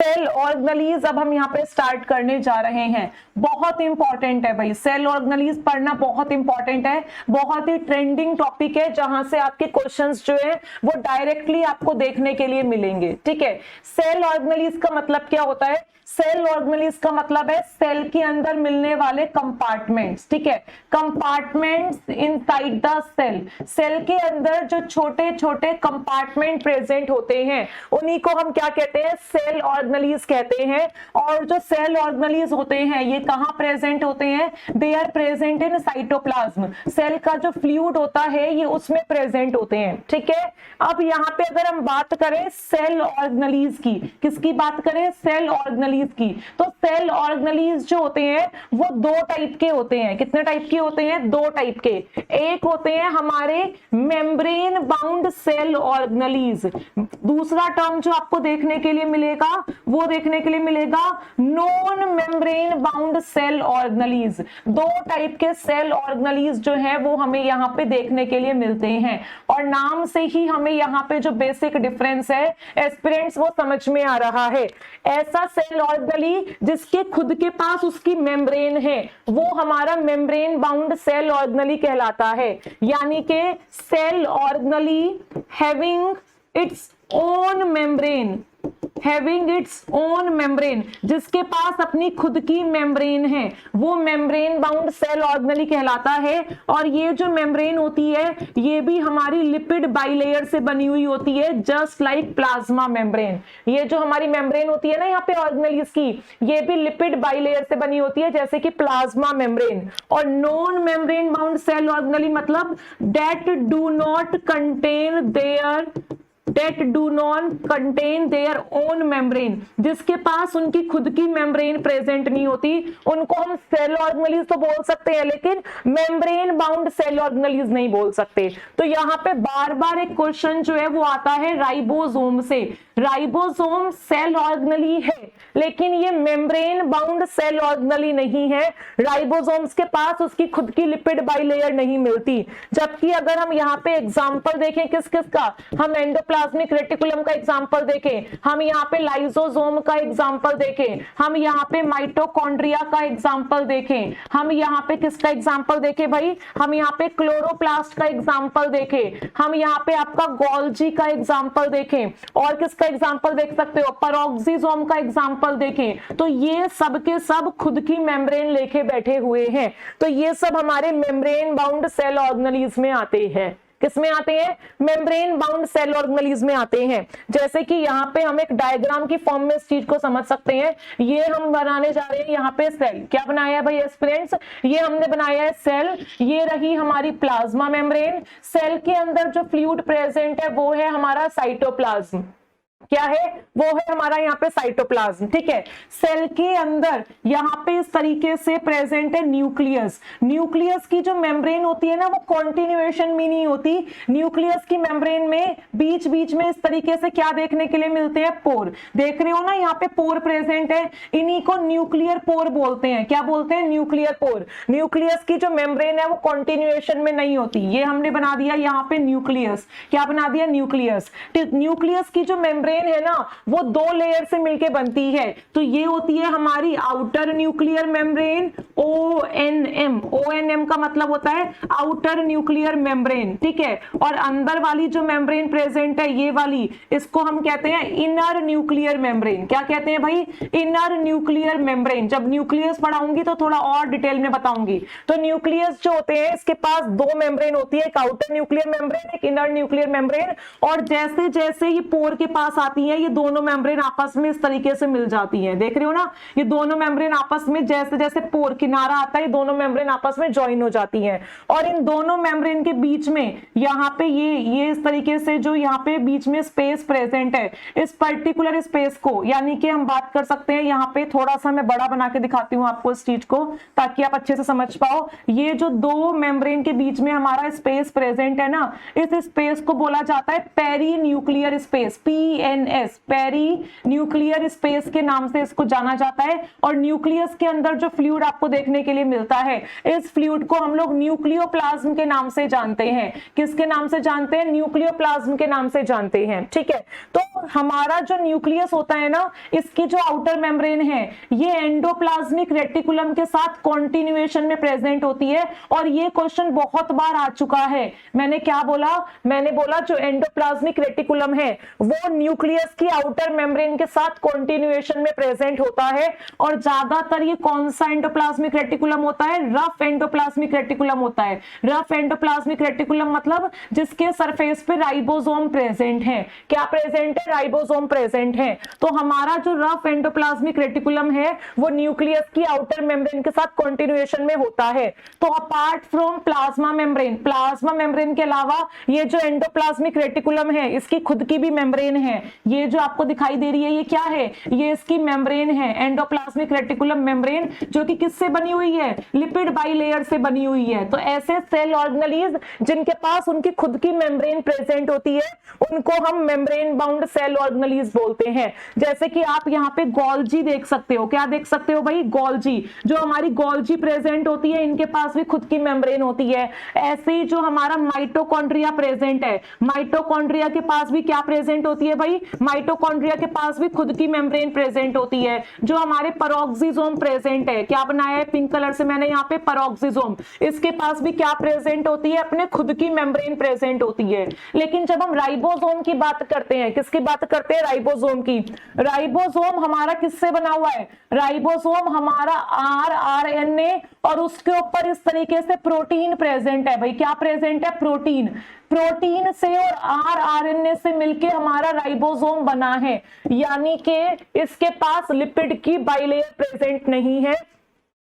Cell organelles अब हम यहाँ पे स्टार्ट करने जा रहे हैं। बहुत इंपॉर्टेंट है भाई, सेल ऑर्गेनेलीज पढ़ना बहुत इंपॉर्टेंट है, बहुत ही ट्रेंडिंग टॉपिक है, जहां से आपके क्वेश्चंस जो है वो डायरेक्टली आपको देखने के लिए मिलेंगे। ठीक है, सेल ऑर्गेनेलीज का मतलब क्या होता है? सेल ऑर्गेनेलीज का मतलब है सेल के अंदर मिलने वाले कंपार्टमेंट्स। ठीक है, compartments inside the cell, cell के अंदर जो छोटे छोटे कंपार्टमेंट प्रेजेंट होते हैं उन्हीं को हम क्या कहते हैं? सेल ऑर्गेनेलीज कहते हैं। और जो सेल ऑर्गेनेलीज होते हैं ये कहां प्रेजेंट होते हैं? They are present in cytoplasm, cell का जो फ्लूइड होता है ये उसमें प्रेजेंट होते हैं। ठीक है, अब यहाँ पे अगर हम बात करें सेल ऑर्गेनेलीज की, किसकी बात करें? सेल ऑर्गेनेलीज की। तो सेल ऑर्गेनेलीज जो होते हैं वो दो टाइप के होते हैं। कितने टाइप के होते हैं? दो टाइप के। एक होते हैं हमारे मेम्ब्रेन बाउंड सेल ऑर्गेनेलीज, दूसरा टर्म जो आपको देखने के लिए मिलेगा वो देखने के लिए मिलेगा non membrane bound cell organelles. दो टाइप के सेल ऑर्गेनेलीज जो है वो हमें यहाँ पे देखने के लिए मिलते हैं, और नाम से ही हमें यहाँ पे जो बेसिक डिफरेंस है एस्पिरेंट्स वो समझ में आ रहा है। ऐसा सेल ऑर्गेनेली जिसके खुद के पास उसकी मेम्ब्रेन है वो हमारा मेम्ब्रेन बाउंड सेल ऑर्गेनेली कहलाता है। यानी कि cell organelle having its own membrane, having its own membrane, जिसके पास अपनी खुद की मेम्ब्रेन है वो मेम्ब्रेन बाउंड सेल ऑर्गेनेली कहलाता है। और ये जो मेम्ब्रेन होती है ये भी हमारी लिपिड बाइलेयर से बनी हुई होती है, जस्ट लाइक प्लाज्मा मेम्ब्रेन। ये जो हमारी मेम्ब्रेन होती है ना यहाँ पे ऑर्गेनेलीज की, ये भी लिपिड बाइलेयर से बनी होती है जैसे कि प्लाज्मा मेम्ब्रेन। और non membrane bound cell organelle मतलब that do not contain their own membrane, जिसके पास उनकी खुद की मेम्ब्रेन प्रेजेंट नहीं होती, उनको हम सेल ऑर्गेनेलीज तो बोल सकते हैं लेकिन मेम्ब्रेन बाउंड सेल ऑर्गेनेलीज नहीं बोल सकते। तो यहाँ पे बार बार एक क्वेश्चन जो है वो आता है राइबोसोम से। राइबोसोम सेल ऑर्गेनेली है लेकिन ये मेम्ब्रेन बाउंड सेल ऑर्गेनेली नहीं है, राइबोसोम्स के पास उसकी खुद की लिपिड बाइलेयर नहीं मिलती। जबकि अगर हम यहाँ पे एग्जांपल देखें किस किस का, हम एंडोप्लाज्मिक रेटिकुलम का एग्जांपल देखें, हम यहाँ पे लाइसोसोम का एग्जांपल देखें, हम यहाँ पे माइटोकॉन्ड्रिया का एग्जांपल देखें, हम यहाँ पे किसका एग्जांपल देखें भाई? हम यहाँ पे क्लोरोप्लास्ट का एग्जांपल देखें, हम यहाँ पे आपका गोल्जी का एग्जांपल देखें, और किसका एग्जांपल देख सकते हो? पैरोक्सिसोम का एग्जांपल देखें। तो ये सब के सब खुद की मेम्ब्रेन लेके बैठे हुए हैं। तो ये सब हमारे मेम्ब्रेन बाउंड सेल ऑर्गेनेलीज में आते हैं। किसमें आते हैं? मेम्ब्रेन बाउंड सेल ऑर्गेनेलीज में आते हैं। जैसे कि यहाँ पे हम एक डायग्राम की फॉर्म में इस चीज को समझ सकते हैं। ये हम बनाने जा रहे हैं यहाँ पे सेल। क्या बनाया है भाई एस्पिरेंट्स? ये हमने बनाया है सेल। ये रही हमारी प्लाज्मा मेम्ब्रेन। सेल के अंदर जो फ्लूइड प्रेजेंट है वो है हमारा साइटोप्लाज्म। क्या है? वो है हमारा यहाँ पे साइटोप्लाज्म। ठीक है, सेल के अंदर यहाँ पे इस तरीके से प्रेजेंट है न्यूक्लियस। न्यूक्लियस की जो मेम्ब्रेन होती है ना वो कॉन्टिन्यूएशन में नहीं होती। न्यूक्लियस की मेम्ब्रेन में बीच बीच में इस तरीके से क्या देखने के लिए मिलते हैं? पोर। देख रहे हो ना यहाँ पे पोर प्रेजेंट है, इन्हीं को न्यूक्लियर पोर बोलते हैं। क्या बोलते हैं? Nuclear pore. न्यूक्लियस की जो मेम्ब्रेन है वो कॉन्टिन्यूएशन में नहीं होती। ये हमने बना दिया यहाँ पे न्यूक्लियस। क्या बना दिया? न्यूक्लियस। न्यूक्लियस की जो मेम्ब्रेन है ना वो दो लेयर से मिलके बनती है। तो ये होती है हमारी outer nuclear membrane, ONM। ONM का मतलब होता है आउटर न्यूक्लियर मेम्ब्रेन। ठीक है, और अंदर वाली जो मेम्ब्रेन प्रेजेंट है ये वाली, इसको हम कहते हैं इनर न्यूक्लियर मेम्ब्रेन। क्या कहते हैं भाई? Inner nuclear membrane. जब न्यूक्लियस पढ़ाऊंगी तो थोड़ा और डिटेल में बताऊंगी। तो न्यूक्लियस जो होते हैं इसके पास दो मेम्ब्रेन होती है, एक आउटर न्यूक्लियर मेम्ब्रेन, एक इनर न्यूक्लियर मेम्ब्रेन। और जैसे जैसे ही पोर के पास आती है ये दोनों मेम्ब्रेन आपस में इस तरीके से मिल जाती हैं। देख रहे हो ना, ये दोनों मेम्ब्रेन आपस में जैसे जैसे पोर किनारा आता है ये दोनों मेम्ब्रेन आपस में ज्वाइन हो जाती हैं। और इन दोनों मेम्ब्रेन के बीच में यहाँ पे ये इस तरीके से जो यहाँ पे बीच में स्पेस प्रेजेंट है, इस पर्टिकुलर स्पेस को यानी कि हम बात कर सकते हैं यहाँ पे, थोड़ा सा मैं बड़ा बना के दिखाती हूँ आपको इस चीज को ताकि आप अच्छे से समझ पाओ। ये जो दो मेम्ब्रेन के बीच में हमारा स्पेस प्रेजेंट है ना, इस स्पेस को बोला जाता है perinuclear space, PNS। PNS, perinuclear space के नाम से इसको जाना जाता है। और न्यूक्लियस के अंदर जो फ्लूइड आपको देखने के लिए मिलता है, इस फ्लूइड को हम लोग न्यूक्लियोप्लाज्म के नाम से जानते हैं। किसके नाम से जानते हैं? न्यूक्लियोप्लाज्म के नाम से जानते हैं। ठीक है, तो हमारा जो न्यूक्लियस होता है ना, इसकी जो आउटर मेम्ब्रेन है ये एंडोप्लाज्मिक रेटिकुलम के साथ कॉन्टिन्यूएशन में प्रेजेंट होती है। और ये क्वेश्चन बहुत बार आ चुका है। मैंने क्या बोला? मैंने बोला जो एंडोप्लाज्मिक रेटिकुलम है वो न्यूक्लियस की आउटर मेम्ब्रेन के साथ कॉन्टिन्यूएशन में प्रेजेंट होता है। और ज्यादातर ये कौन सा एंडोप्लाज्मिक रेटिकुलम होता है? रफ एंडोप्लाज्मिक रेटिकुलम होता है। रफ एंडोप्लाज्मिक रेटिकुलम मतलब जिसके सरफेस पे राइबोसोम प्रेजेंट है। क्या प्रेजेंट है? राइबोसोम प्रेजेंट है। तो हमारा जो रफ एंडोप्लाज्मिक रेटिकुलम है वो न्यूक्लियस की आउटर मेम्ब्रेन के साथ कॉन्टिन्यूएशन में होता है। तो apart from plasma membrane, plasma membrane के अलावा ये जो एंडोप्लाज्मिक रेटिकुलम है इसकी खुद की भी मेम्ब्रेन है। ये जो आपको दिखाई दे रही है ये क्या है? ये इसकी मेम्ब्रेन है, एंडोप्लाज्मिक रेटिकुलम मेम्ब्रेन, जो कि किससे बनी हुई है? लिपिड बाइलेयर से बनी हुई है। तो ऐसे सेल ऑर्गेनेलिज जिनके पास उनकी खुद की मेम्ब्रेन प्रेजेंट होती है उनको हम मेम्ब्रेन बाउंड सेल ऑर्गेनेलिज बोलते हैं। जैसे कि आप यहाँ पे गोल्जी देख सकते हो। क्या देख सकते हो भाई? गोल्जी। जो हमारी गोल्जी प्रेजेंट होती है इनके पास भी खुद की मेम्ब्रेन होती है। ऐसे ही जो हमारा माइटोकॉन्ड्रिया प्रेजेंट है, माइटोकॉन्ड्रिया के पास भी क्या प्रेजेंट होती है भाई? माइटोकॉन्ड्रिया के पास भी खुद की मेम्ब्रेन प्रेजेंट होती है। जो हमारे पेरोक्सिसोम प्रेजेंट है, क्या बनाया है पिंक कलर से मैंने यहाँ पे? पेरोक्सिसोम। इसके पास भी क्या प्रेजेंट होती है? अपने खुद की मेम्ब्रेन प्रेजेंट होती है। लेकिन जब हम राइबोसोम की बात करते हैं, किसकी बात करते हैं? राइबोसोम की। राइबोसोम हमारा किससे बना हुआ है? राइबोसोम हमारा RNA और उसके ऊपर इस तरीके से प्रोटीन प्रेजेंट है। भाई क्या प्रेजेंट है? प्रोटीन। प्रोटीन से और RNA से मिलके हमारा राइबोसोम बना है। यानी कि इसके पास लिपिड की बाइलेयर प्रेजेंट नहीं है।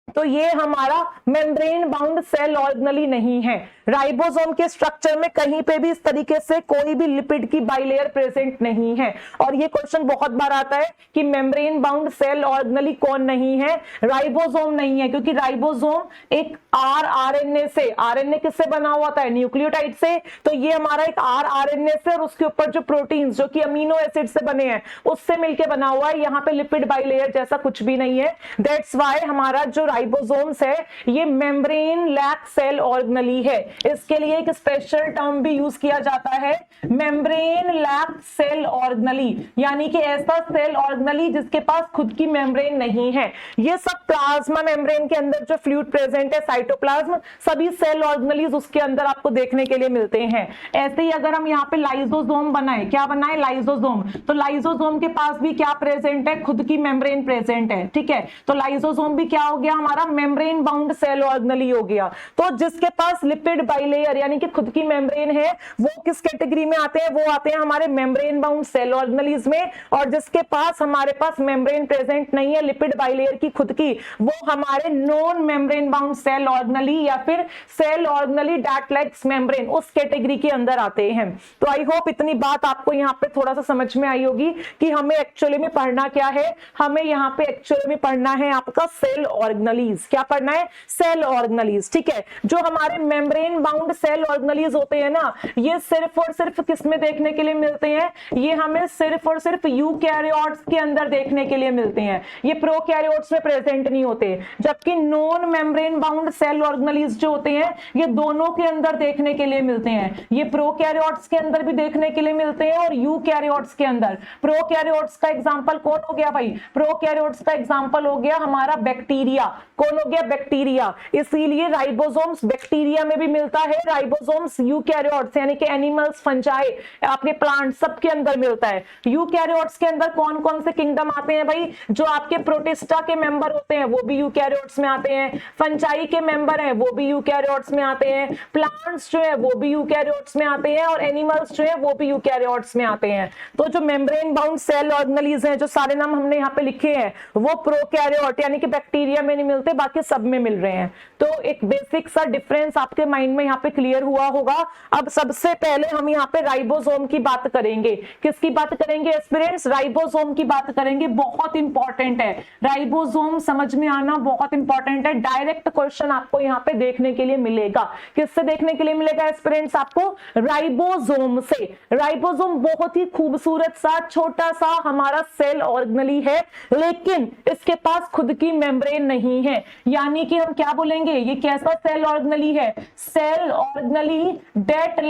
तो ये हमारा मेम्ब्रेन बाउंड सेल ऑर्गेनेली नहीं है। राइबोसोम के स्ट्रक्चर में कहीं पे भी इस तरीके से कोई भी लिपिड की बाइलेयर प्रेजेंट नहीं है। और ये क्वेश्चन बहुत बार आता है कि मेम्ब्रेन बाउंड सेल ऑर्गेनेली कौन नहीं है? राइबोसोम नहीं है, क्योंकि राइबोसोम एक RNA से, RNA किससे बना हुआ था? न्यूक्लियोटाइड से। तो ये हमारा एक RNA से और उसके ऊपर जो प्रोटीन जो कि अमीनो एसिड से बने हैं उससे मिलकर बना हुआ है। यहाँ पे लिपिड बाइलेयर जैसा कुछ भी नहीं है। दैट्स वाई हमारा जो राइबोसोम्स है ये मेम्ब्रेन लैक सेल ऑर्गेनेली है। इसके लिए एक स्पेशल टर्म भी यूज किया जाता है, मेम्ब्रेन लैक सेल ऑर्गेनेली, यानी कि ऐसा सेल ऑर्गेनेली जिसके पास खुद की मेम्ब्रेन नहीं है। ये सब प्लाज्मा मेम्ब्रेन के अंदर जो फ्लूइड प्रेजेंट है, साइटोप्लाज्म, सभी सेल ऑर्गेनेलीज उसके अंदर आपको देखने के लिए मिलते हैं। ऐसे ही अगर हम यहाँ पे लाइसोसोम बनाए, क्या बनाए? लाइसोसोम। तो लाइसोसोम के पास भी क्या प्रेजेंट है? खुद की मेम्ब्रेन प्रेजेंट है। ठीक है, तो लाइसोसोम भी क्या हो गया? हमारा मेम्ब्रेन बाउंड सेल ऑर्गेनेली हो गया। तो जिसके पास लिपिड बाइलेयर यानी कि खुद की मेम्ब्रेन है वो किस कैटेगरी में आते हैं? वो आते हैं हमारे मेम्ब्रेन बाउंड सेल ऑर्गेनेलीज में। और जिसके पास हमारे पास मेम्ब्रेन प्रेजेंट नहीं है, लिपिड बाइलेयर की खुद की, वो हमारे non membrane bound cell organelle या फिर cell organelle that lacks membrane, उस कैटेगरी के अंदर आते हैं। तो आई होप इतनी बात आपको यहाँ पे थोड़ा सा समझ में आई होगी कि हमें एक्चुअली में पढ़ना क्या है। हमें यहाँ पे एक्चुअली में पढ़ना है आपका सेल ऑर्गेनेलीज। क्या पढ़ना है? Cell organelles. ठीक है, जो हमारे मेम्ब्रेन बाउंड सेल ऑर्गेनेलीज होते हैं ना, ये सिर्फ और सिर्फ किसमें देखने के लिए मिलते हैं? ये हमें सिर्फ और सिर्फ यूकैरियोट्स के अंदर देखने के लिए मिलते हैं। ये प्रोकैरियोट्स में प्रेजेंट नहीं होते। जबकि non membrane bound cell organelles जो होते हैं ये दोनों के अंदर देखने के लिए मिलते हैं। ये प्रोकैरियोट्स के अंदर भी देखने के लिए मिलते हैं और यूकैरियोट्स के अंदर। प्रोकैरियोट्स का एग्जांपल कौन हो गया भाई? प्रोकैरियोट्स का एग्जांपल हो गया हमारा बैक्टीरिया। कौन हो गया? बैक्टीरिया। इसीलिए राइबोसोम्स बैक्टीरिया में भी मिलता है, राइबोसोम्स यूकैरियोट्स यानी कि एनिमल्स, फंजाई, आपके प्लांट सब के अंदर मिलता है। यूकैरियोट्स के अंदर कौन कौन से किंगडम आते हैं भाई? जो आपके प्रोटिस्टा के मेंबर होते हैं वो भी यूकैरियोट्स में आते हैं, फंजाई के मेंबर हैं वो भी यूकैरियोट्स में आते हैं, प्लांट्स जो है वो भी यूकैरियोट्स में आते हैं और एनिमल्स जो है वो भी यूकैरियोट्स में आते हैं। तो जो मेम्ब्रेन बाउंड सेल ऑर्गेनेलीज हैं, जो सारे नाम हमने यहाँ पे लिखे हैं, वो प्रोकैरियोट यानी कि बैक्टीरिया में नहीं मिलते, बाकी सब में मिल रहे हैं। तो एक बेसिक सा डिफरेंस आपके माइंड में यहाँ पे क्लियर हुआ होगा। अब सबसे पहले हम यहाँ पे राइबोसोम की बात करेंगे। किसकी बात करेंगे एस्पिरेंट्स? राइबोसोम की बात करेंगे। बहुत इंपॉर्टेंट है राइबोसोम, समझ में आना बहुत इंपॉर्टेंट है। डायरेक्ट क्वेश्चन आपको यहाँ पे देखने के लिए मिलेगा। किससे देखने के लिए मिलेगा एस्पिरेंट्स? आपको राइबोसोम से। राइबोसोम बहुत ही खूबसूरत सा छोटा सा हमारा सेल ऑर्गेनेली है, लेकिन इसके पास खुद की मेम्ब्रेन नहीं है। यानी कि हम क्या बोलेंगे, ये कैसा सेल ऑर्गेनेली है? Cell organelle that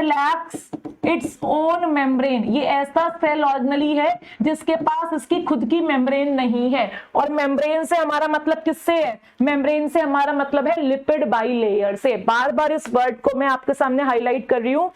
lacks its own membrane. ये ऐसा सेल ऑर्गेनेली है जिसके पास इसकी खुद की मेम्ब्रेन नहीं है। और मेम्ब्रेन से हमारा मतलब किससे है? मेम्ब्रेन से हमारा मतलब है लिपिड बाइलेयर से। बार बार इस वर्ड को मैं आपके सामने हाईलाइट कर रही हूं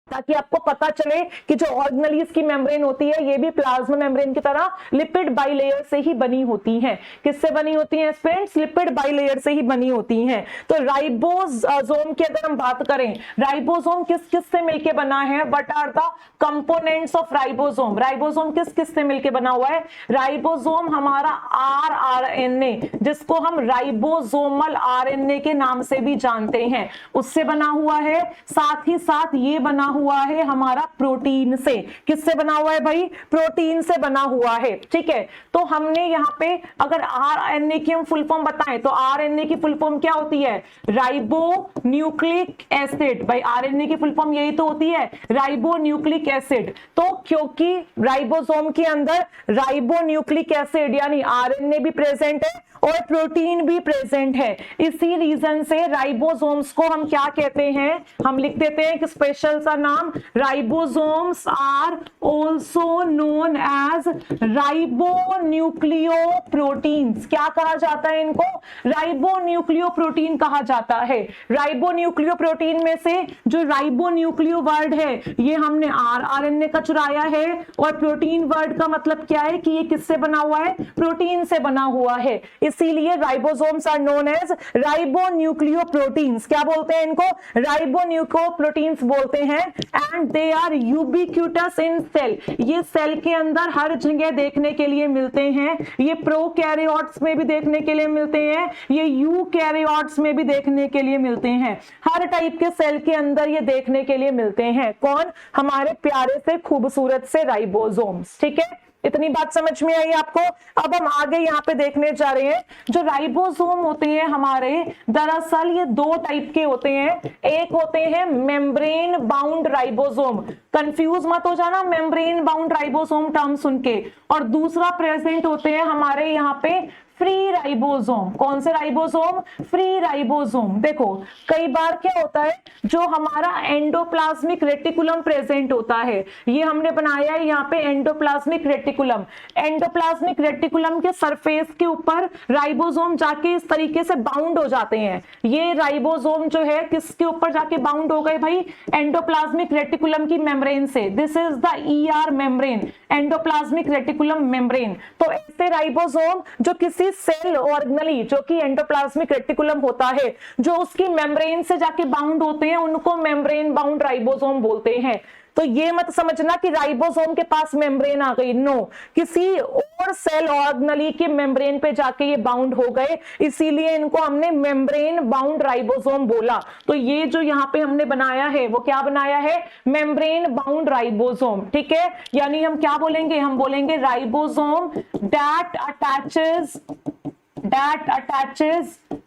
ताकि आपको पता चले कि जो ऑर्गेनेलीज की मेम्ब्रेन होती है ये भी प्लाज्मा मेम्ब्रेन की तरह लिपिड बाइलेयर से ही बनी होती हैं। किससे बनी होती हैं फ्रेंड्स? लिपिड बाइलेयर से ही बनी होती हैं। तो राइबोसोम की अगर हम बात करें, राइबोसोम किस किस से मिलके बना है? What are the components of ribosome? Ribosome किस किस से मिलके बना हुआ है? राइबोसोम हमारा आरएनए, जिसको हम राइबोसोमल आरएनए के नाम से भी जानते हैं, उससे बना हुआ है। साथ ही साथ ये बना हुआ है हमारा प्रोटीन से। किससे बना हुआ है भाई? प्रोटीन से बना हुआ है। ठीक है, तो हमने यहाँ पे अगर आरएनए की हम फुल फॉर्म बताएं तो आरएनए की फुल फॉर्म क्या होती है? Ribo nucleic acid. भाई आरएनए की फुल फॉर्म यही तो होती है, राइबो न्यूक्लिक एसिड। तो क्योंकि राइबोसोम के अंदर राइबो न्यूक्लिक एसिड यानी आरएनए भी प्रेजेंट है और प्रोटीन भी प्रेजेंट है, इसी रीजन से राइबोसोम्स को हम क्या कहते हैं? हम लिख देते हैं एक स्पेशल सा नाम, ribosomes are also known as ribonucleoproteins. क्या कहा जाता है इनको? राइबोन्यूक्लियोप्रोटीन कहा जाता है। राइबोन्यूक्लियोप्रोटीन में से जो राइबोन्यूक्लियो वर्ड है ये हमने आरएनए का चुराया है, और प्रोटीन वर्ड का मतलब क्या है कि ये किससे बना हुआ है? प्रोटीन से बना हुआ है। इसीलिए ribosomes are known as ribonucleoproteins. क्या बोलते हैं इनको? राइबोन्यूक्लियोप्रोटीन्स बोलते हैं। And they are ubiquitous in cell. ये सेल के अंदर हर जगह देखने के लिए मिलते हैं। ये प्रोकैरियोट्स में भी देखने के लिए मिलते हैं, ये यूकैरियोट्स में भी देखने के लिए मिलते हैं। हर टाइप के सेल के अंदर ये देखने के लिए मिलते हैं। कौन? हमारे प्यारे से खूबसूरत से राइबोसोम्स। ठीक है, इतनी बात समझ में आई आपको? अब हम आगे यहाँ पे देखने जा रहे हैं। जो राइबोसोम होते हैं हमारे, दरअसल ये दो टाइप के होते हैं। एक होते हैं मेम्ब्रेन बाउंड राइबोसोम, कंफ्यूज मत हो जाना मेम्ब्रेन बाउंड राइबोसोम टर्म सुन के। और दूसरा प्रेजेंट होते हैं हमारे यहाँ पे फ्री राइबोसोम। कौन से राइबोसोम? Free ribosome. देखो कई बार क्या होता है, जो हमारा एंडोप्लाज्मिक रेटिकुलम प्रेजेंट होता है, ये हमने बनाया है यहाँ पे एंडोप्लाज्मिक रेटिकुलम। एंडोप्लाज्मिक रेटिकुलम के सरफेस के ऊपर राइबोसोम जाके इस तरीके से बाउंड हो जाते हैं। ये राइबोसोम जो है किसके ऊपर जाके बाउंड हो गए भाई? एंडोप्लाज्मिक रेटिकुलम की मेम्ब्रेन से। This is the ER membrane, endoplasmic reticulum membrane. तो ऐसे राइबोसोम जो किसी सेल ऑर्गेनेली जो कि एंडोप्लाज्मिक रेटिकुलम होता है, जो उसकी मेम्ब्रेन से जाके बाउंड होते हैं, उनको मेम्ब्रेन बाउंड राइबोसोम बोलते हैं। तो ये मत समझना कि राइबोसोम के पास मेम्ब्रेन आ गई, नो, किसी और सेल ऑर्गेनेली के मेम्ब्रेन पे जाके ये बाउंड हो गए, इसीलिए इनको हमने मेम्ब्रेन बाउंड राइबोसोम बोला। तो ये जो यहाँ पे हमने बनाया है वो क्या बनाया है? Membrane bound ribosome. ठीक है, यानी हम क्या बोलेंगे? हम बोलेंगे ribosome that attaches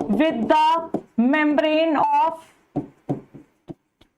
with the membrane of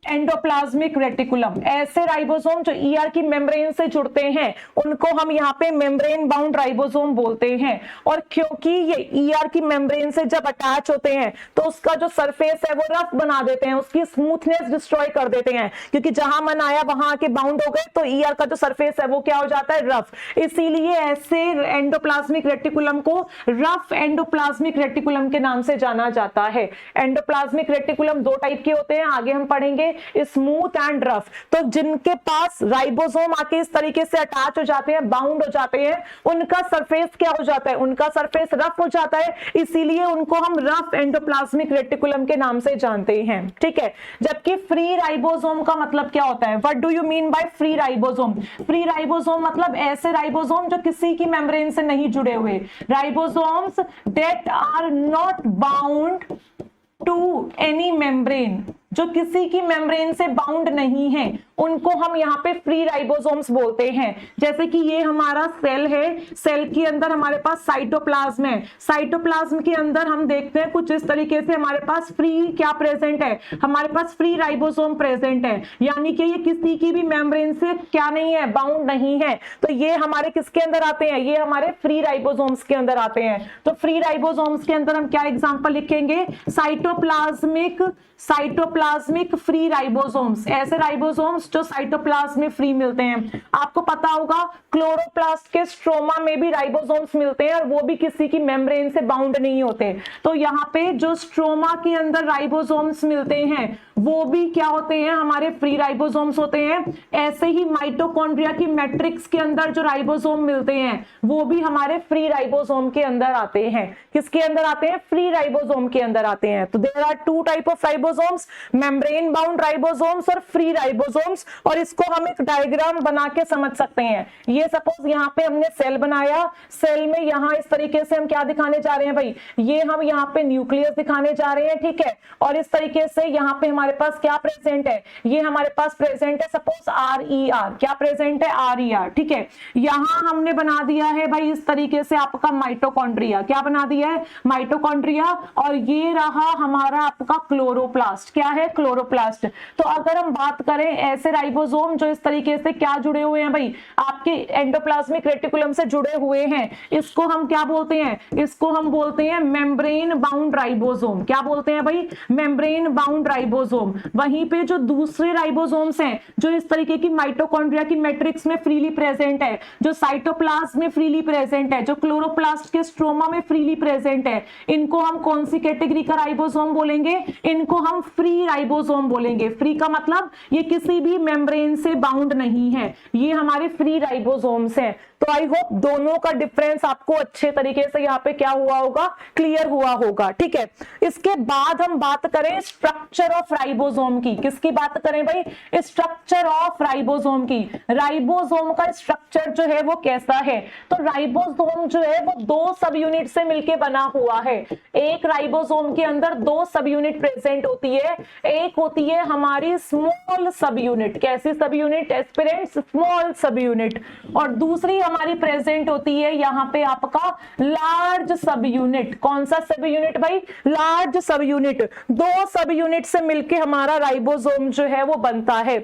endoplasmic reticulum. ऐसे राइबोसोम जो ईआर की मेम्ब्रेन से जुड़ते हैं उनको हम यहाँ पे मेम्ब्रेन बाउंड राइबोसोम बोलते हैं। और क्योंकि ये ईआर की मेम्ब्रेन से जब अटैच होते हैं तो उसका जो सरफेस है वो रफ बना देते हैं, उसकी स्मूथनेस डिस्ट्रॉय कर देते हैं, क्योंकि जहां मन आया वहां आके बाउंड हो गए तो ईआर का जो सरफेस है वो क्या हो जाता है? रफ। इसीलिए ऐसे एंडोप्लाज्मिक रेटिकुलम को रफ एंडोप्लाज्मिक रेटिकुलम के नाम से जाना जाता है। एंडोप्लाज्मिक रेटिकुलम दो टाइप के होते हैं, आगे हम पढ़ेंगे, स्मूथ एंड रफ। तो जिनके पास राइबोसोम आके इस तरीके से अटैच हो जाते हैं, बाउंड हो जाते हैं, उनका सरफेस क्या हो जाता है? उनका सरफेस रफ हो जाता है, इसीलिए उनको हम रफ एंडोप्लाज्मिक रेटिकुलम के नाम से जानते हैं। ठीक है, जबकि फ्री राइबोसोम का मतलब क्या होता है? What do you mean by free ribosome? Free ribosome मतलब ऐसे राइबोसोम जो किसी की मेम्ब्रेन से नहीं जुड़े हुए, ribosomes that are not bound to any membrane, जो किसी की मेम्ब्रेन से बाउंड नहीं है, उनको हम यहाँ पे फ्री राइबोसोम्स बोलते हैं। जैसे कि ये हमारा सेल है, सेल के अंदर हमारे पास साइटोप्लाज्म है, साइटोप्लाज्म के अंदर हम देखते हैं कुछ इस तरीके से हमारे पास फ्री क्या प्रेजेंट है, हमारे पास फ्री राइबोसोम प्रेजेंट है, यानी कि ये किसी की भी मेम्ब्रेन से क्या नहीं है, बाउंड नहीं है। तो ये हमारे किसके अंदर आते हैं, ये हमारे फ्री राइबोसोम्स के अंदर आते हैं। तो फ्री राइबोसोम्स के अंदर हम क्या एग्जांपल लिखेंगे, साइटोप्लाज्मिक फ्री राइबोसोम्स, ऐसे राइबोसोम्स जो साइटोप्लाज्म में फ्री मिलते हैं। आपको पता होगा क्लोरोप्लास्ट के स्ट्रोमा में भी राइबोसोम्स मिलते हैं और वो भी किसी की मेम्ब्रेन से बाउंड नहीं होते। तो यहाँ पे जो स्ट्रोमा के अंदर राइबोसोम्स मिलते हैं वो भी क्या होते हैं, हमारे फ्री राइबोसोम्स होते हैं। ऐसे ही माइटोकॉन्ड्रिया की मैट्रिक्स के अंदर जो राइबोसोम मिलते हैं वो भी हमारे फ्री राइबोसोम के अंदर आते हैं। किसके अंदर आते हैं, फ्री राइबोसोम के अंदर आते हैं। तो there are two type of ribosomes, membrane bound ribosomes और फ्री राइबोसोम्स। और इसको हम एक डायग्राम बना के समझ सकते हैं। ये सपोज यहाँ पे हमने सेल बनाया, सेल में यहाँ इस तरीके से हम क्या दिखाने जा रहे हैं भाई, ये हम यहाँ पे न्यूक्लियस दिखाने जा रहे हैं, ठीक है। और इस तरीके से यहाँ पे हमारे पास क्या प्रेजेंट है, ये हमारे पास प्रेजेंट है सपोज RER, क्या प्रेजेंट है, RER, ठीक है। यहाँ हमने बना दिया है भाई इस तरीके से आपका माइटोकॉन्ड्रिया, क्या बना दिया है, माइटोकॉन्ड्रिया। और ये रहा हमारा आपका क्लोरोप्लास्ट, क्या है, क्लोरोप्लास्ट। तो अगर हम बात करें ऐसे राइबोसोम जो इस तरीके से क्या जुड़े हुए हैं भाई, आपके एंडोप्लाज्मिक रेटिकुलम से जुड़े हुए हैं, इसको हम क्या बोलते हैं, इसको हम बोलते हैं मेम्ब्रेन बाउंड राइबोसोम। क्या बोलते हैं भाई, मेम्ब्रेन बाउंड राइबोसोम। वहीं पे जो दूसरे राइबोसोम्स हैं जो इस तरीके की माइटोकॉन्ड्रिया की मैट्रिक्स में फ्रीली प्रेजेंट है, जो साइटोप्लाज्म में फ्रीली प्रेजेंट है, जो क्लोरोप्लास्ट के स्ट्रोमा में फ्रीली प्रेजेंट है, इनको हम कौन सी कैटेगरी का राइबोसोम बोलेंगे, इनको हम फ्री राइबोसोम बोलेंगे। फ्री का मतलब ये किसी भी मेम्ब्रेन से बाउंड नहीं है, ये हमारे फ्री राइबोसोम्स हैं। तो आई होप दोनों का डिफरेंस आपको अच्छे तरीके से यहाँ पे क्या हुआ होगा, क्लियर हुआ होगा, ठीक है। इसके बाद हम बात करें स्ट्रक्चर ऑफ राइबोसोम की। किसकी बात करें भाई, स्ट्रक्चर ऑफ राइबोसोम की। राइबोसोम का स्ट्रक्चर जो है वो कैसा है, तो राइबोसोम जो है वो दो सब यूनिट से मिलके बना हुआ है। एक राइबोसोम के अंदर दो सब यूनिट प्रेजेंट होती है, एक होती है हमारी स्मॉल सब यूनिट, कैसी सब यूनिट एस्पिरेंट्स, स्मॉल सब यूनिट, और दूसरी हमारी प्रेजेंट होती है यहाँ पे आपका लार्ज सब यूनिट। कौन सा सब यूनिट भाई, लार्ज सब यूनिट। दो सब यूनिट से मिलके हमारा राइबोसोम जो है वो बनता है,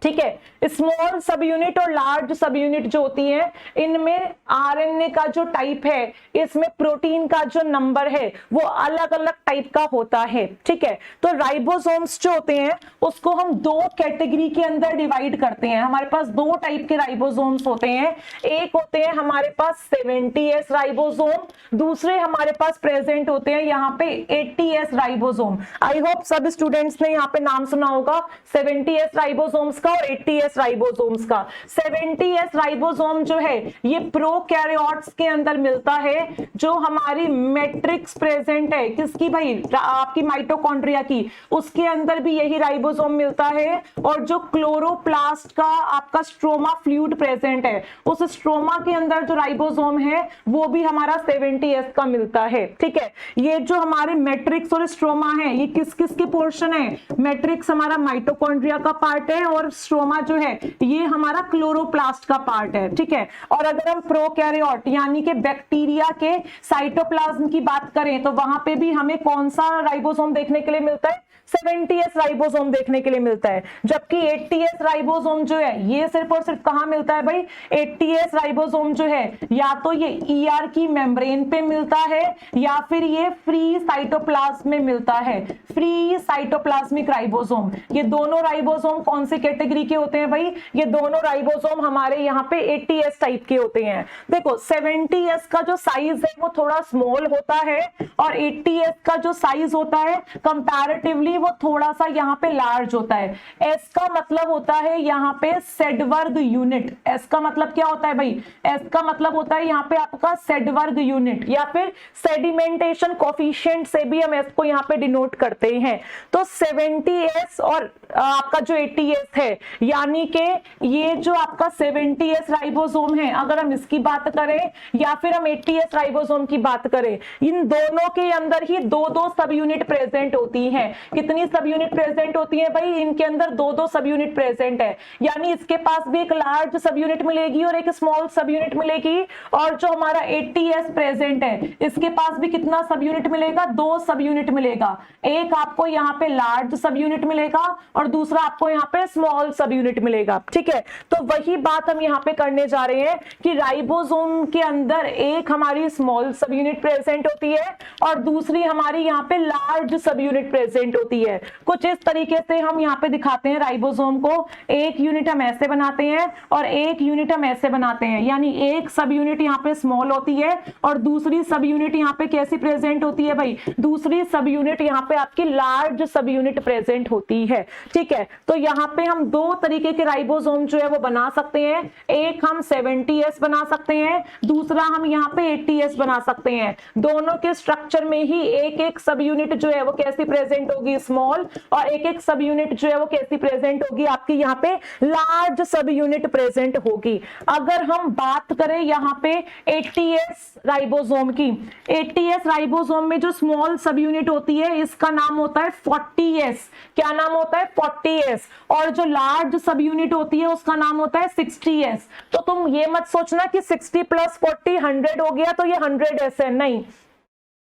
ठीक है। स्मॉल सब यूनिट और लार्ज सब यूनिट जो होती है, इनमें आरएनए का जो टाइप है, इसमें प्रोटीन का जो नंबर है वो अलग अलग टाइप का होता है, ठीक है। तो राइबोसोम्स जो होते हैं उसको हम दो कैटेगरी के अंदर डिवाइड करते हैं। हमारे पास दो टाइप के राइबोसोम्स होते हैं, एक होते हैं हमारे पास 70S राइबोसोम, दूसरे हमारे पास प्रेजेंट होते हैं यहाँ पे 80S राइबोसोम। आई होप सब स्टूडेंट्स ने यहाँ पे नाम सुना होगा 70S राइबोसोम्स और 80S राइबोसोम्स का। 70S राइबोसोम जो है ये प्रोकैरियोट्स के अंदर मिलता है, जो हमारी मैट्रिक्स प्रेजेंट है किसकी भाई, आपकी माइटोकॉन्ड्रिया की, उसके अंदर भी यही राइबोसोम मिलता है। और जो क्लोरोप्लास्ट का आपका स्ट्रोमा फ्लूइड प्रेजेंट है, उस स्ट्रोमा के अंदर जो राइबोसोम है वो भी हमारा 70S का मिलता है, ठीक है। ये जो हमारे मैट्रिक्स और स्ट्रोमा है ये किस किस के पोर्शन है, मैट्रिक्स हमारा माइटोकॉन्ड्रिया का पार्ट है और स्ट्रोमा जो है ये हमारा क्लोरोप्लास्ट का पार्ट है, ठीक है। और अगर हम प्रोकैरियोट यानी कि बैक्टीरिया के साइटोप्लाज्म की बात करें तो वहां पे भी हमें कौन सा राइबोसोम देखने के लिए मिलता है, 70S राइबोसोम देखने के लिए मिलता है। जबकि 80S राइबोसोम जो है ये सिर्फ और सिर्फ कहां मिलता है भाई, 80S राइबोसोम जो है या तो ये ER की मेम्ब्रेन पे मिलता है या फिर ये फ्री साइटोप्लाज्म में मिलता है, फ्री साइटोप्लाज्मिक राइबोसोम। ये दोनों राइबोसोम कौन सी कैटेगरी के होते हैं भाई, ये दोनों राइबोसोम हमारे यहाँ पे 80S टाइप के होते हैं। देखो 70S का जो साइज है वो थोड़ा स्मॉल होता है और 80S का जो साइज होता है कंपैरेटिवली वो थोड़ा सा यहाँ पे लार्ज होता है। एस का मतलब होता है यहाँ पे सेडवर्ग यूनिट। एस का मतलब क्या होता है भाई, एस का मतलब होता है यहाँ पे आपका सेडवर्ग यूनिट या फिर सेडिमेंटेशन कोफिशिएंट से भी हम एस को यहाँ पे डिनोट करते हैं। तो 70S और आपका जो 80S है, यानी कि ये जो आपका 70S राइबोसोम है, अगर हम इसकी बात करें या फिर हम 80S राइबोसोम की बात करें, इन दोनों के अंदर ही दो दो सब यूनिट प्रेजेंट होती हैं। कितनी सब यूनिट प्रेजेंट होती है भाई? इनके अंदर दो दो सब यूनिट प्रेजेंट है, यानी इसके पास भी एक लार्ज सब यूनिट मिलेगी और एक स्मॉल सब यूनिट मिलेगी। और जो हमारा 80S प्रेजेंट है, इसके पास भी कितना सब यूनिट मिलेगा? दो सब यूनिट मिलेगा। एक आपको यहाँ पे लार्ज सब यूनिट मिलेगा और दूसरा आपको यहाँ पे स्मॉल सब यूनिट मिलेगा। ठीक है, तो वही बात हम यहाँ पे करने जा रहे हैं कि राइबोसोम के अंदर एक हमारी स्मॉल सब यूनिट प्रेजेंट होती है और दूसरी हमारी यहाँ पे लार्ज सब यूनिट प्रेजेंट होती है। कुछ इस तरीके से हम यहाँ पे दिखाते हैं राइबोसोम को। एक यूनिट हम ऐसे बनाते हैं और एक यूनिट हम ऐसे बनाते हैं, यानी एक सब यूनिट यहाँ पे स्मॉल होती है और दूसरी सब यूनिट यहाँ पे कैसी प्रेजेंट होती है भाई? दूसरी सब यूनिट यहाँ पे आपकी लार्ज सब यूनिट प्रेजेंट होती है। ठीक है, तो यहाँ पे हम दो तरीके के राइबोसोम जो है वो बना सकते हैं। एक हम 70S बना सकते हैं, दूसरा हम यहाँ पे 80S बना सकते हैं। दोनों के स्ट्रक्चर में ही एक एक सब यूनिट जो है वो कैसी प्रेजेंट होगी? स्मॉल, और एक एक सब यूनिट जो है वो कैसी प्रेजेंट होगी? आपकी यहाँ पे लार्ज सब यूनिट प्रेजेंट होगी। अगर हम बात करें यहाँ पे 80S राइबोसोम की, 80S राइबोसोम में जो स्मॉल सब यूनिट होती है इसका नाम होता है 40S। क्या नाम होता है? 40S। और जो लार्ज सब यूनिट होती है उसका नाम होता है 60S। तो तुम ये मत सोचना कि 60 + 40 100 हो गया तो ये 100S है, नहीं।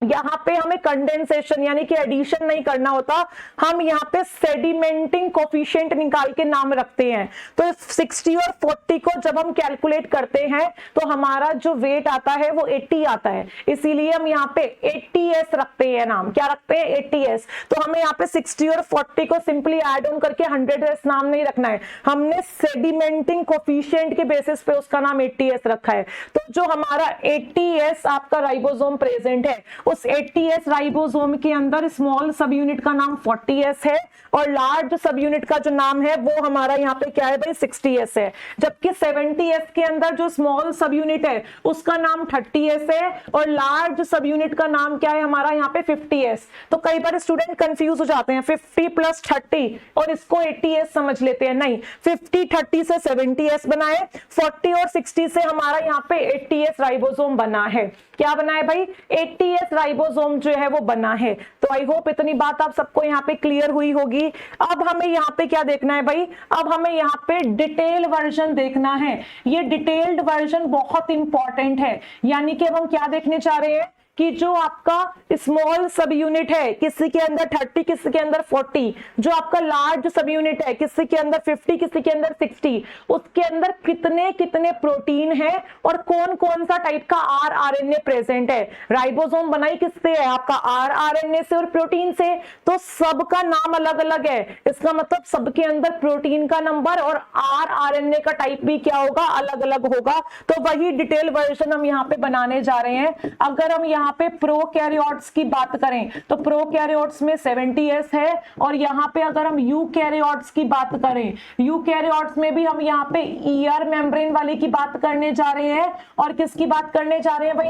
यहाँ पे हमें कंडेंसेशन यानी कि एडिशन नहीं करना होता, हम यहाँ पे सेडिमेंटिंग कोफिशिएंट निकाल के नाम रखते हैं। तो 60 और 40 को जब हम कैलकुलेट करते हैं तो हमारा जो वेट आता है वो 80 आता है, इसीलिए हम यहाँ पे 80S रखते हैं नाम। क्या रखते हैं? 80S। तो हमें यहाँ पे 60 और 40 को सिंपली ऐड ऑन करके 100S नाम नहीं रखना है, हमने सेडिमेंटिंग कोफिशिएंट के बेसिस पे उसका नाम 80S रखा है। तो जो हमारा 80S आपका राइबोसोम प्रेजेंट है, उस 80S राइबोसोम के अंदर स्मॉल सब यूनिट का नाम 40S है और लार्ज सब यूनिट का जो नाम है वो हमारा यहाँ पे क्या है भाई? 60S है। जबकि 70S के अंदर जो स्मॉल सब यूनिट है उसका नाम 30S है और लार्ज सब यूनिट का नाम क्या है हमारा यहाँ पे? 50S। तो कई बार स्टूडेंट कंफ्यूज हो जाते हैं, 50 + 30 और इसको 80S समझ लेते हैं। नहीं, 50 30 से 70S बना है, 40 और 60 से हमारा यहाँ पे 80S राइबोसोम बना है। क्या बना है भाई? 80S राइबोसोम जो है वो बना है। तो आई होप इतनी बात आप सबको यहाँ पे क्लियर हुई होगी। अब हमें यहाँ पे क्या देखना है भाई? अब हमें यहाँ पे डिटेल वर्जन देखना है। ये डिटेल्ड वर्जन बहुत इंपॉर्टेंट है, यानी कि अब हम क्या देखने जा रहे हैं कि जो आपका स्मॉल सब यूनिट है किसी के अंदर 30, किसी के अंदर 40, जो आपका लार्ज सब यूनिट है किसी के अंदर 50, किसी के अंदर 60, उसके अंदर कितने कितने प्रोटीन है और कौन कौन सा टाइप का rRNA प्रेजेंट है। राइबोसोम बनाई किससे है? आपका rRNA से और प्रोटीन से। तो सबका नाम अलग अलग है, इसका मतलब सबके अंदर प्रोटीन का नंबर और rRNA का टाइप भी क्या होगा? अलग अलग होगा। तो वही डिटेल वर्जन हम यहाँ पे बनाने जा रहे हैं। अगर हम यहाँ पे प्रोकैरियोट्स की बात करें तो प्रोकैरियोट्स में 70S है और यहाँ पे अगर हम यूकैरियोट्स की बात करें, यूकैरियोट्स में भी हम यहाँ पे ER मेम्ब्रेन वाले की बात करने जा रहे हैं। और किसकी बात करने जा रहे हैं भाई?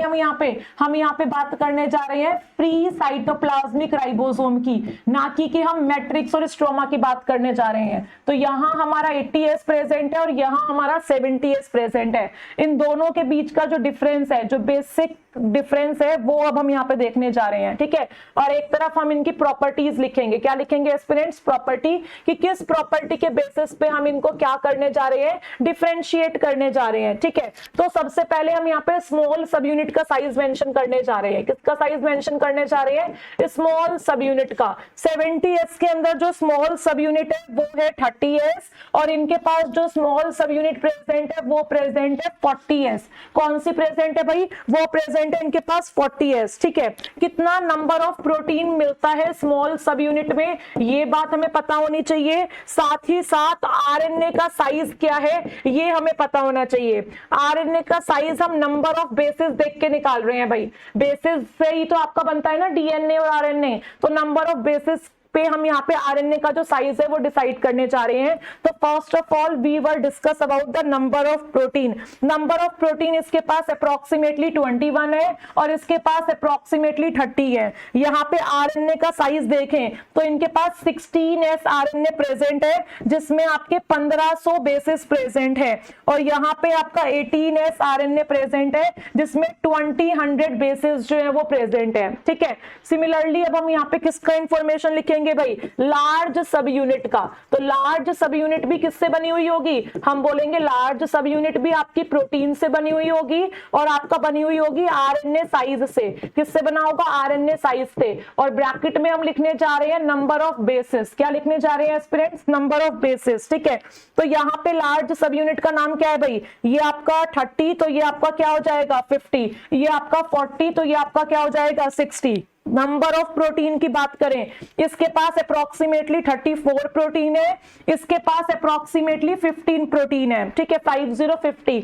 हम यहाँ पे बात करने जा रहे हैं प्री साइटोप्लाज्मिक राइबोसोम की, ना कि हम मैट्रिक्स और स्ट्रोमा की बात करने जा रहे हैं। तो यहाँ हमारा 80S प्रेजेंट है और यहाँ हमारा 70S प्रेजेंट है। इन दोनों के बीच का जो डिफरेंस है, जो बेसिक डिफरेंस है, वो अब हम यहाँ पे देखने जा रहे हैं। ठीक है, और एक तरफ हम इनकी प्रॉपर्टीज लिखेंगे। क्या लिखेंगे एस्पिरेंट्स? प्रॉपर्टी, कि किस प्रॉपर्टी के बेसिस पे हम इनको क्या करने जा रहे हैं? डिफरेंशिएट करने जा रहे हैं। ठीक है, तो सबसे पहले हम यहाँ पे स्मॉल सब यूनिट का साइज मेंशन करने जा रहे हैं। किसका साइज मेंशन करने जा रहे हैं? स्मॉल सब यूनिट का। 70S के अंदर जो स्मॉल सब यूनिट है वो है 30S और इनके पास जो स्मॉल सब यूनिट प्रेजेंट है वो प्रेजेंट है 40S। कौन सी प्रेजेंट है भाई? वो प्रेजेंट है इनके पास 40S। ठीक है, कितना नंबर ऑफ प्रोटीन मिलता है स्मॉल सब यूनिट में, ये बात हमें पता होनी चाहिए। साथ ही साथ RNA का साइज क्या है ये हमें पता होना चाहिए। RNA का साइज हम नंबर ऑफ बेसिस देख के निकाल रहे हैं भाई। बेसिस से ही तो आपका बनता है ना DNA और RNA, तो नंबर ऑफ बेसिस पे हम यहाँ पे आरएनए का जो साइज है वो डिसाइड करने जा रहे हैं। तो first of all we were discuss about the number of protein. Number of protein इसके पास अप्रोक्सीमेटली 21 है और इसके पास अप्रोक्सीमेटली 30 है। यहाँ पे आरएनए का साइज देखें तो इनके पास 16S आरएनए प्रेजेंट है जिसमें आपके 1500 बेसिस प्रेजेंट है और यहाँ पे आपका 18S आरएनए प्रेजेंट है जिसमें 20 बेसिस जो है वो प्रेजेंट है। ठीक है, सिमिलरली अब हम यहाँ पे किसका इंफॉर्मेशन लिखेंगे भाई, लार्ज सब यूनिट का। तो लार्ज सब यूनिट भी किससे बनी हुई होगी, हम बोलेंगे लार्ज सब यूनिट भी आपकी प्रोटीन से बनी हुई होगी और आपका बनी हुई होगी आरएनए साइज से। किससे बना होगा, आरएनए साइज से। और ब्रैकेट में हम लिखने जा रहे हैं नंबर ऑफ बेसिस। क्या लिखने जा रहे हैं एस्पिरेंट्स, नंबर ऑफ बेसिस। ठीक है, तो यहाँ पे लार्ज सब यूनिट का नाम क्या है भाई, ये आपका 30, तो ये आपका क्या हो जाएगा 50, ये आपका 40, तो ये आपका क्या हो जाएगा 60। नंबर ऑफ प्रोटीन की बात करें, इसके पास अप्रोक्सीमेटली 34 प्रोटीन है, इसके पास अप्रोक्सीमेटली 15 प्रोटीन है। ठीक है, 50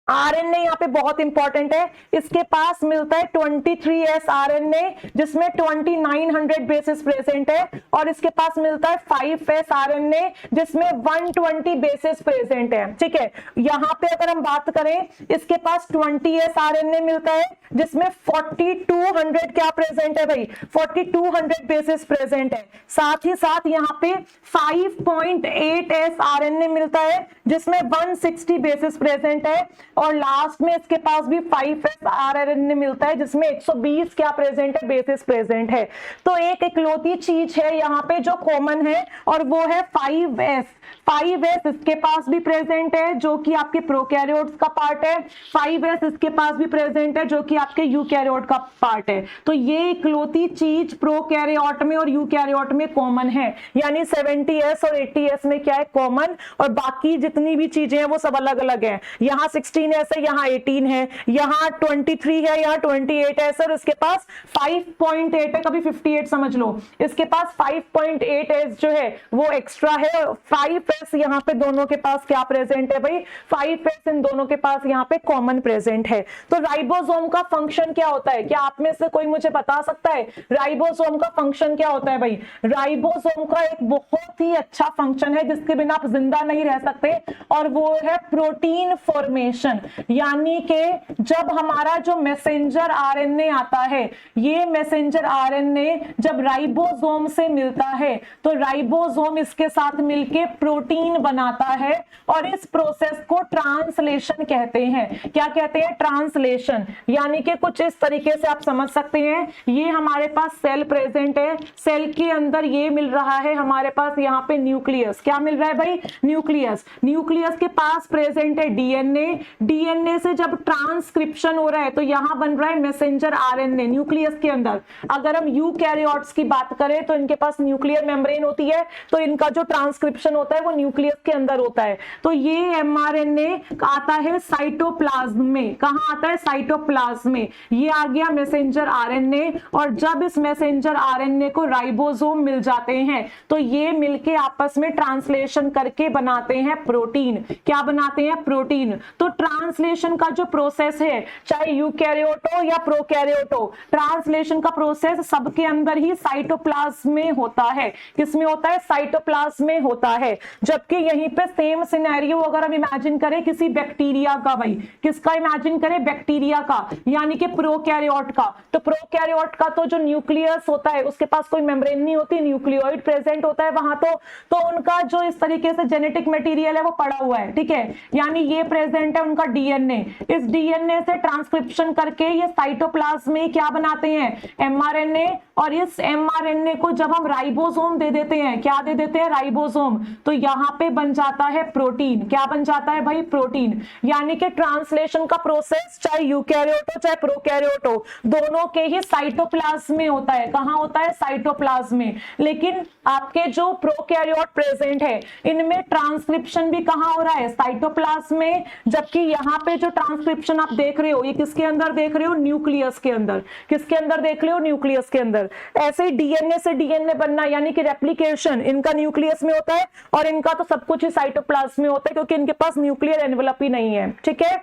आरएनए यहाँ पे बहुत इंपॉर्टेंट है, इसके पास मिलता है 23S आरएनए जिसमें 2900 बेसिस प्रेजेंट है और इसके पास मिलता है 5S आरएनए जिसमें 120 बेसिस प्रेजेंट है। ठीक है, यहाँ पे अगर हम बात करें इसके पास 20S आरएनए मिलता है जिसमें 4200 क्या प्रेजेंट है भाई, 4200 बेसिस प्रेजेंट है। साथ ही साथ यहाँ पे 5.8S आरएनए मिलता है जिसमें 160 बेसिस प्रेजेंट है और लास्ट में इसके पास भी 5S आरएनए मिलता है जिसमें 120 क्या प्रेजेंट है, बेसिस प्रेजेंट है। तो एक इकलौती चीज है यहाँ पे जो कॉमन है और वो है 5S इसके पास भी प्रेजेंट है जो कि आपके प्रोकैरियोट्स का पार्ट है, 5S इसके पास भी प्रेजेंट है जो कि आपके यूकैरियोट का पार्ट है। तो ये इकलौती चीज प्रोकैरियोट में और यूकैरियोट में कॉमन है, यानी 70S और 80S में क्या है कॉमन, और बाकी जितनी भी चीजें हैं वो सब अलग अलग है। यहाँ 16S है, यहाँ 18 है, यहाँ 23 है, यहाँ 28S और इसके पास 5.8 है, कभी 58 समझ लो। इसके पास 5.8S जो है वो एक्स्ट्रा है और 5S यहाँ पे दोनों के पास क्या प्रेजेंट है भाई, 5S इन दोनों के पास यहाँ पे कॉमन प्रेजेंट है। तो राइबोसोम का फंक्शन क्या होता है, क्या आप में से कोई मुझे बता सकता है राइबोसोम का फंक्शन क्या होता है भाई। राइबोसोम का एक बहुत ही अच्छा फंक्शन है जिसके बिना आप जिंदा नहीं रह सकते और वो है प्रोटीन फॉर्मेशन। यानी कि जब हमारा जो मैसेंजर आरएनए आता है, ये मैसेंजर आरएनए जब राइबोसोम से मिलता है तो राइबोसोम इसके साथ मिलके प्रोटीन बनाता है और इस प्रोसेस को ट्रांसलेशन कहते हैं। क्या कहते हैं, ट्रांसलेशन। यानी कि कुछ इस तरीके से आप समझ सकते हैं, ये हमारे पास सेल प्रेजेंट है, सेल के अंदर ये मिल रहा है हमारे पास यहाँ पे न्यूक्लियस। क्या मिल रहा है भाई, न्यूक्लियस। न्यूक्लियस के पास प्रेजेंट है डीएनए, डीएनए से जब ट्रांसक्रिप्शन हो रहा है तो यहाँ बन रहा है मैसेंजर आरएनए न्यूक्लियस के अंदर। अगर हम यूकैरियोट्स की बात करें तो इनके पास न्यूक्लियर मेम्ब्रेन होती है, तो इनका जो ट्रांसक्रिप्शन होता है वो न्यूक्लियस के अंदर होता है। तो ये एमआरएनए आता है साइटोप्लाज्म में। कहाँ आता है, साइटोप्लाज्म में। ये आ गया मैसेंजर आरएनए और जब इस मैसेंजर आरएनए को राइबोसोम मिल जाते हैं तो ये मिलके आपस में ट्रांसलेशन करके बनाते हैं प्रोटीन। क्या बनाते हैं, प्रोटीन। तो ट्रांसलेशन का जो प्रोसेस है, चाहे यूकैरियोट हो या प्रोकैरियोट हो, ट्रांसलेशन का प्रोसेस सबके अंदर ही साइटोप्लाज्म में होता है। किसमें होता है, साइटोप्लाज्म में होता है। जबकि यहीं पे सेम सिनेरियो अगर हम इमेजिन करें किसी बैक्टीरिया का, भाई किसका इमेजिन करें, बैक्टीरिया का, यानी कि प्रोकैरियोट का। तो प्रोकैरियोट का तो जो न्यूक्लियस होता है उसके पास कोई मेम्ब्रेन नहीं होती, न्यूक्लियोइड प्रेजेंट होता है वहां। तो उनका जो इस तरीके से जेनेटिक मटेरियल है वो पड़ा हुआ है। ठीक है, यानी ये प्रेजेंट है उनका डीएनए। इस डीएनए से ट्रांसक्रिप्शन करके ये साइटोप्लाज्म में क्या बनाते हैं, एमआरएनए। और इस एमआरएनए को जब हम राइबोसोम दे देते हैं, क्या दे देते हैं, राइबोसोम, तो यहाँ पे बन जाता है प्रोटीन। क्या बन जाता है भाई, प्रोटीन। यानी कि ट्रांसलेशन का प्रोसेस चाहे यूकैरियोट हो चाहे प्रोकैरियोट हो, दोनों के ही साइटोप्लाज्म में होता है। कहाँ होता है, साइटोप्लाज्म में। लेकिन आपके जो प्रोकैरियोट प्रेजेंट है इनमें ट्रांसक्रिप्शन भी कहाँ हो रहा है, साइटोप्लाज्म में। जबकि यहाँ पे जो ट्रांसक्रिप्शन आप देख रहे हो ये किसके अंदर देख रहे हो, न्यूक्लियस के अंदर। किसके अंदर देख रहे हो, न्यूक्लियस के अंदर। ऐसे ही डीएनए से डीएनए बनना यानी कि रेप्लिकेशन इनका न्यूक्लियस में होता है और इनका तो सब कुछ ही साइटोप्लाज्म में होता है क्योंकि इनके पास न्यूक्लियर एनवेलप ही नहीं है। ठीक है,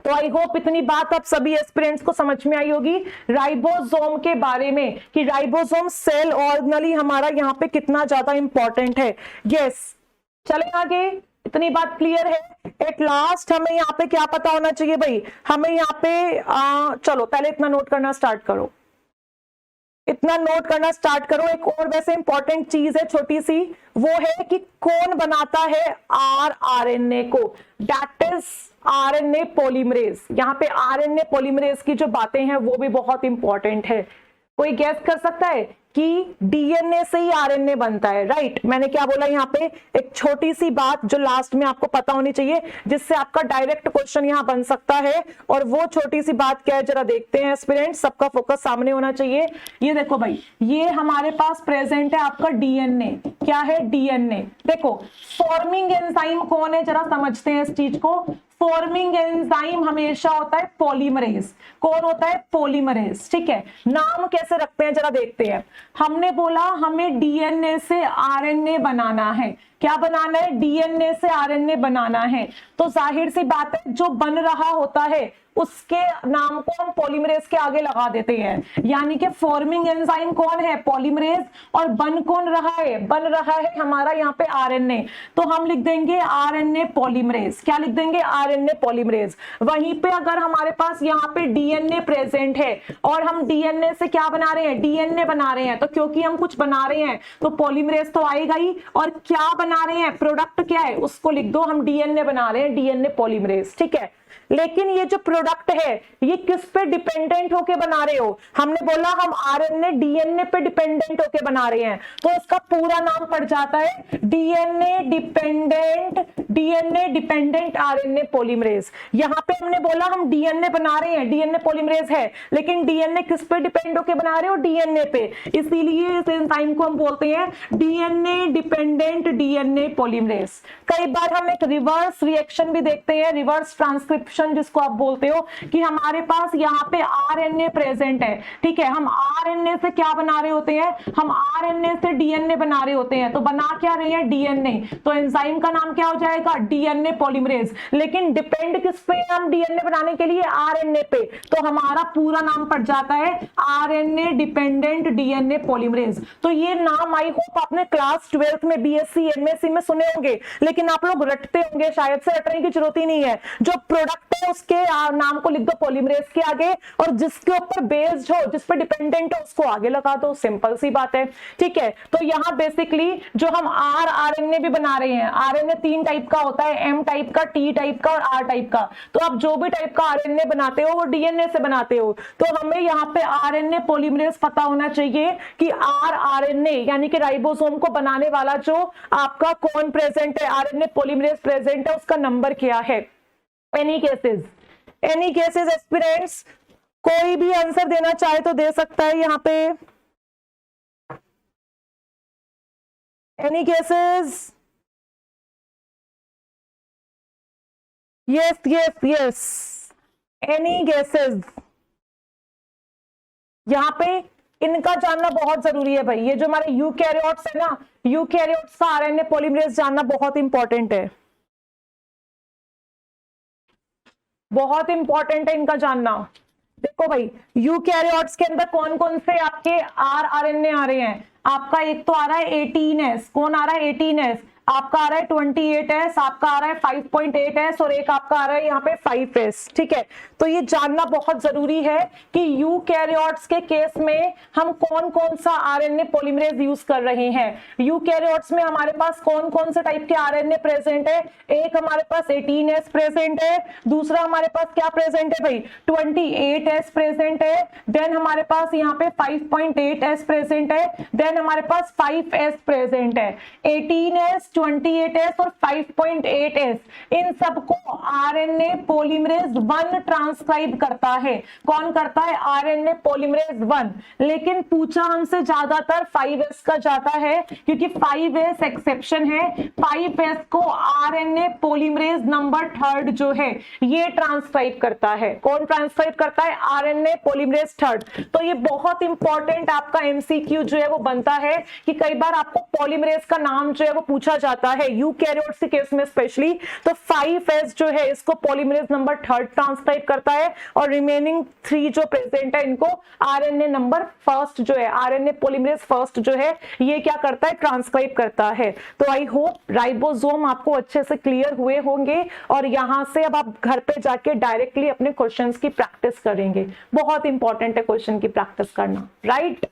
तो आई होप इतनी बात आप सभी एस्पिरेंट्स को समझ में आई होगी राइबोसोम के बारे में कि राइबोसोम सेल ऑर्गेनली हमारा यहाँ पे कितना ज्यादा इंपॉर्टेंट है। यस, चले आगे, इतनी बात क्लियर है। एट लास्ट हमें यहाँ पे क्या पता होना चाहिए भाई, हमें यहाँ पे चलो पहले इतना नोट करना स्टार्ट करो, इतना नोट करना स्टार्ट करो। एक और वैसे इंपॉर्टेंट चीज है छोटी सी, वो है कि कौन बनाता है आरएनए को, दैट इज आरएनए पॉलीमरेज। यहाँ पे आरएनए पॉलीमरेज की जो बातें हैं वो भी बहुत इंपॉर्टेंट है। कोई गैस कर सकता है कि डीएनए से ही आरएनए बनता है, राइट? मैंने क्या बोला यहाँ पे, एक छोटी सी बात जो लास्ट में आपको पता होनी चाहिए जिससे आपका डायरेक्ट क्वेश्चन यहाँ बन सकता है, और वो छोटी सी बात क्या है जरा देखते हैं स्टूडेंट, सबका फोकस सामने होना चाहिए। ये देखो भाई, ये हमारे पास प्रेजेंट है आपका डीएनए। क्या है? डीएनए। देखो फॉर्मिंग एंजाइम कौन है, जरा समझते हैं इस चीज को। फॉर्मिंग एंजाइम हमेशा होता है पॉलीमरेज। कौन होता है? पॉलीमरेज। ठीक है, नाम कैसे रखते हैं जरा देखते हैं। हमने बोला हमें डीएनए से आरएनए बनाना है। क्या बनाना है? डीएनए से आरएनए बनाना है। तो जाहिर सी बात है जो बन रहा होता है उसके नाम को हम पॉलीमरेज के आगे लगा देते हैं। यानी कि फॉर्मिंग एंजाइम कौन है? पॉलीमरेज। और बन कौन रहा है? बन रहा है हमारा यहाँ पे आरएनए। तो हम लिख देंगे आरएनए पॉलीमरेज। क्या लिख देंगे? RNA polymerase. वहीं पे अगर हमारे पास यहाँ पे डीएनए प्रेजेंट है और हम डीएनए से क्या बना रहे हैं? डीएनए बना रहे हैं, तो क्योंकि हम कुछ बना रहे हैं तो पॉलीमरेज तो आएगा ही। और क्या बना रहे हैं? प्रोडक्ट क्या है उसको लिख दो, हम डीएनए बना रहे हैं, डीएनए पॉलीमरेज। ठीक है, लेकिन ये जो प्रोडक्ट है ये किस पे डिपेंडेंट होके बना रहे हो? हमने बोला हम आरएनए डीएनए पे डिपेंडेंट होके बना रहे हैं, तो इसका पूरा नाम पड़ जाता है डीएनए डिपेंडेंट आरएनए पॉलीमरेज। यहाँ पे हमने बोला हम डीएनए बना रहे हैं, डीएनए पॉलीमरेज है, लेकिन डीएनए किस पे डिपेंड होके बना रहे हो? डीएनए पे। इसीलिए इस एंजाइम को हम बोलते हैं डीएनए डिपेंडेंट डीएनए पॉलीमरेज। कई बार हम एक रिवर्स रिएक्शन भी देखते हैं, रिवर्स ट्रांसक्रिप्शन जिसको आप बोलते हो, कि हमारे पास यहाँ पे आरएनए प्रेजेंट है। ठीक है, हम आरएनए से क्या बना रहे होते हैं? हम आरएनए से डीएनए बना रहे होते हैं। तो बना क्या रहे हैं? डीएनए। तो एंजाइम का नाम क्या हो जाएगा? DNA polymerase. लेकिन डिपेंड किस पे? हम डीएनए बनाने के लिए आरएनए पे, तो हमारा पूरा नाम पड़ जाता है आरएनए डिपेंडेंट डीएनए पॉलीमरेज। तो ये नाम आई होप आपने क्लास 12th में बीएससी एमएससी में सुने होंगे, लेकिन आप लोग रटते होंगे, शायद से रटने की जरूरत ही नहीं है। जो प्रोडक्ट है उसके नाम को लिख दो पॉलीमरेज के आगे, और जिसके ऊपर बेस्ड हो, जिस पे डिपेंडेंट हो, उसको आगे लगा दो। सिंपल सी बात है। ठीक है, तो यहाँ बेसिकली जो हम आरएनए भी बना रहे हैं, आरएनए 3 टाइप का होता है, एम टाइप का, टी टाइप का और आर टाइप का। तो आप जो भी टाइप का आरएनए बनाते हो वो डीएनए से बनाते हो। तो हमें यहाँ पे आरएनए पॉलीमरेज पता होना चाहिए कि आरएनए यानी कि राइबोसोम को बनाने वाला जो आपका कौन प्रेजेंट है, आरएनए पॉलीमरेज प्रेजेंट है, उसका नंबर क्या है। एनी केसेस एस्पिरेंट्स, कोई भी आंसर देना चाहे तो दे सकता है यहाँ पे। Any cases? Yes, any guesses? यहाँ पे इनका जानना बहुत जरूरी है भाई। ये जो हमारे यूकैरियोट्स है ना, यूकैरियोट्स का आरएनए पॉलीमरेज जानना बहुत इंपॉर्टेंट है, बहुत इंपॉर्टेंट है इनका जानना। देखो भाई, यूकैरियोट्स के अंदर कौन कौन से आपके आरएनए आ रहे हैं? आपका एक तो आ रहा है 18S। कौन आ रहा है? 18S। आपका आ रहा है 28S, आपका आ रहा है 5.8S, और एक आपका आ रहा है यहाँ पे 5S। ठीक है, तो ये जानना बहुत जरूरी है कि यूकैरियोट्स के केस में हम कौन कौन सा आरएनए पॉलीमरेज यूज कर रहे हैं। यूकैरियोट्स में हमारे पास कौन कौन से टाइप के आरएनए प्रेजेंट है? एक हमारे पास 18S प्रेजेंट है, दूसरा हमारे पास क्या प्रेजेंट है भाई? 28S प्रेजेंट है, देन हमारे पास यहाँ पे 5.8S प्रेजेंट है, देन हमारे पास 5S प्रेजेंट है। 18S, 28S और 5.8S, इन सबको आरएनए पॉलीमरेज 1 ट्रांसक्राइब करता है। कौन करता है? RNA polymerase 1। लेकिन पूछा हमसे ज्यादातर 5S का जाता है, क्योंकि 5S एक्सेप्शन है। 5S को आरएनए पॉलीमरेज नंबर 3 जो है ये ट्रांसक्राइब करता है। कौन ट्रांसक्राइब करता है? RNA polymerase 3। तो ये बहुत इंपॉर्टेंट आपका एमसीक्यू जो है वो बनता है कि कई बार आपको पॉलीमरेज का नाम जो है वो पूछा जाता है यूकैरियोट्स के केस में स्पेशली, तो 5s जो है इसको पॉलीमरेज नंबर 3 ट्रांसक्राइब करता है और रिमेनिंग 3 जो प्रेजेंट है इनको आरएनए नंबर फर्स्ट जो है, आरएनए पॉलीमरेज फर्स्ट जो है ये क्या करता है, ट्रांसक्राइब करता है। तो आई होप राइबोसोम आपको अच्छे से क्लियर हुए होंगे और यहां से अब आप घर पे जाके डायरेक्टली अपने क्वेश्चंस की प्रैक्टिस करेंगे। बहुत इंपॉर्टेंट है क्वेश्चन की प्रैक्टिस करना, राइट।